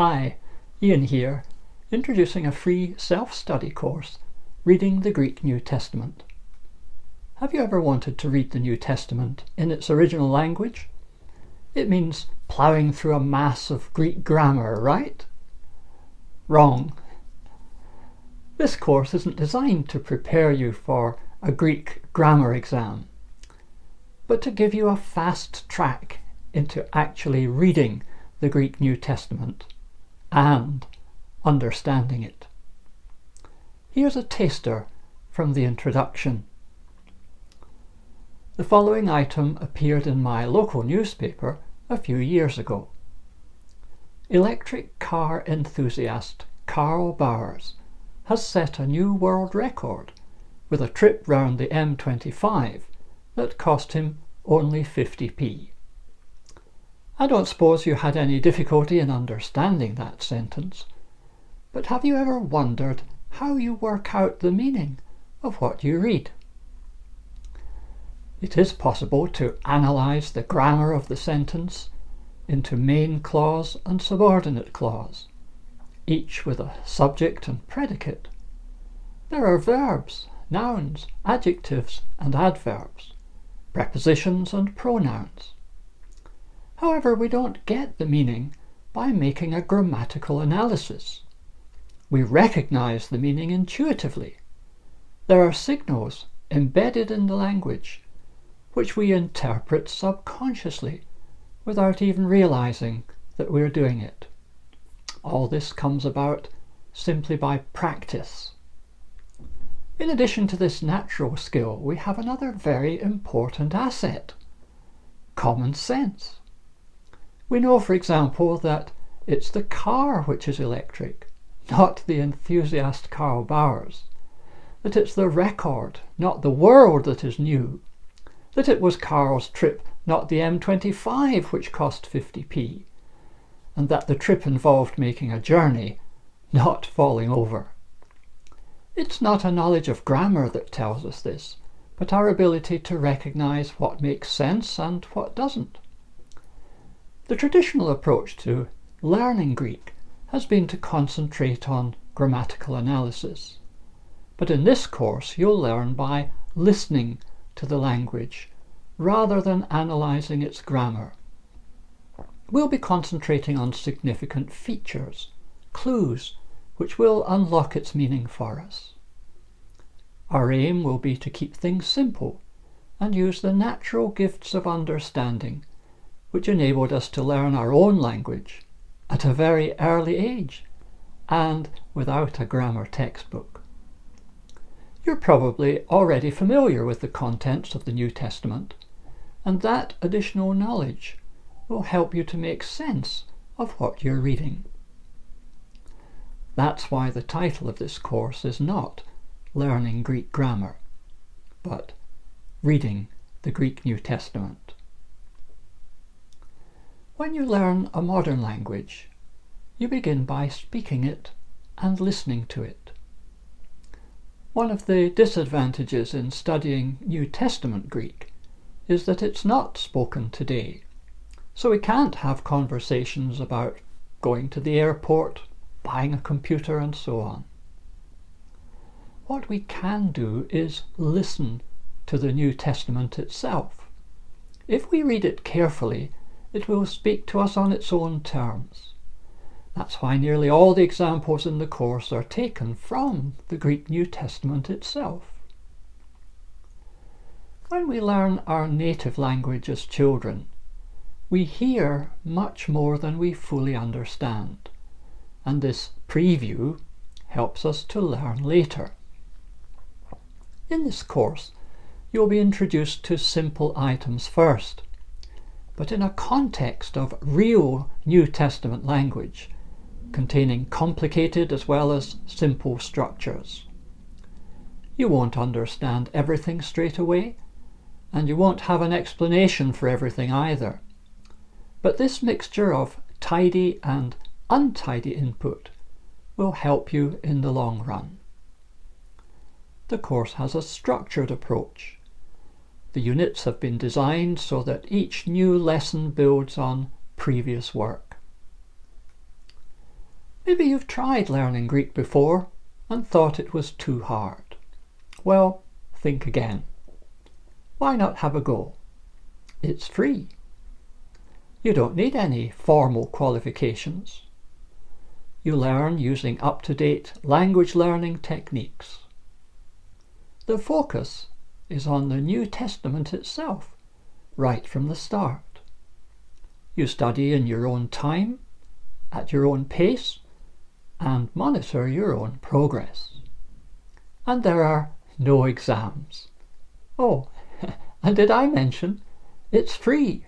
Hi, Ian here, introducing a free self-study course, Reading the Greek New Testament. Have you ever wanted to read the New Testament in its original language? It means ploughing through a mass of Greek grammar, right? Wrong. This course isn't designed to prepare you for a Greek grammar exam, but to give you a fast track into actually reading the Greek New Testament and understanding it. Here's a taster from the introduction. The following item appeared in my local newspaper a few years ago. Electric car enthusiast Karl Bowers has set a new world record with a trip round the M25 that cost him only 50p. I don't suppose you had any difficulty in understanding that sentence, but have you ever wondered how you work out the meaning of what you read? It is possible to analyze the grammar of the sentence into main clause and subordinate clause, each with a subject and predicate. There are verbs, nouns, adjectives and adverbs, prepositions and pronouns. However, we don't get the meaning by making a grammatical analysis. We recognize the meaning intuitively. There are signals embedded in the language which we interpret subconsciously without even realizing that we're doing it. All this comes about simply by practice. In addition to this natural skill, we have another very important asset: common sense. We know, for example, that it's the car which is electric, not the enthusiast Karl Bowers, that it's the record, not the world, that is new, that it was Karl's trip, not the M25, which cost 50p, and that the trip involved making a journey, not falling over. It's not a knowledge of grammar that tells us this, but our ability to recognize what makes sense and what doesn't. The traditional approach to learning Greek has been to concentrate on grammatical analysis. But in this course, you'll learn by listening to the language rather than analyzing its grammar. We'll be concentrating on significant features, clues, which will unlock its meaning for us. Our aim will be to keep things simple and use the natural gifts of understanding which enabled us to learn our own language at a very early age and without a grammar textbook. You're probably already familiar with the contents of the New Testament, and that additional knowledge will help you to make sense of what you're reading. That's why the title of this course is not Learning Greek Grammar, but Reading the Greek New Testament. When you learn a modern language, you begin by speaking it and listening to it. One of the disadvantages in studying New Testament Greek is that it's not spoken today, so we can't have conversations about going to the airport, buying a computer, and so on. What we can do is listen to the New Testament itself. If we read it carefully, it will speak to us on its own terms. That's why nearly all the examples in the course are taken from the Greek New Testament itself. When we learn our native language as children, we hear much more than we fully understand, and this preview helps us to learn later. In this course, you'll be introduced to simple items first, but in a context of real New Testament language, containing complicated as well as simple structures. You won't understand everything straight away, and you won't have an explanation for everything either. But this mixture of tidy and untidy input will help you in the long run. The course has a structured approach. The units have been designed so that each new lesson builds on previous work. Maybe you've tried learning Greek before and thought it was too hard. Well, think again. Why not have a go? It's free. You don't need any formal qualifications. You learn using up-to-date language learning techniques. The focus is on the New Testament itself, right from the start. You study in your own time, at your own pace, and monitor your own progress. And there are no exams. Oh, and did I mention it's free?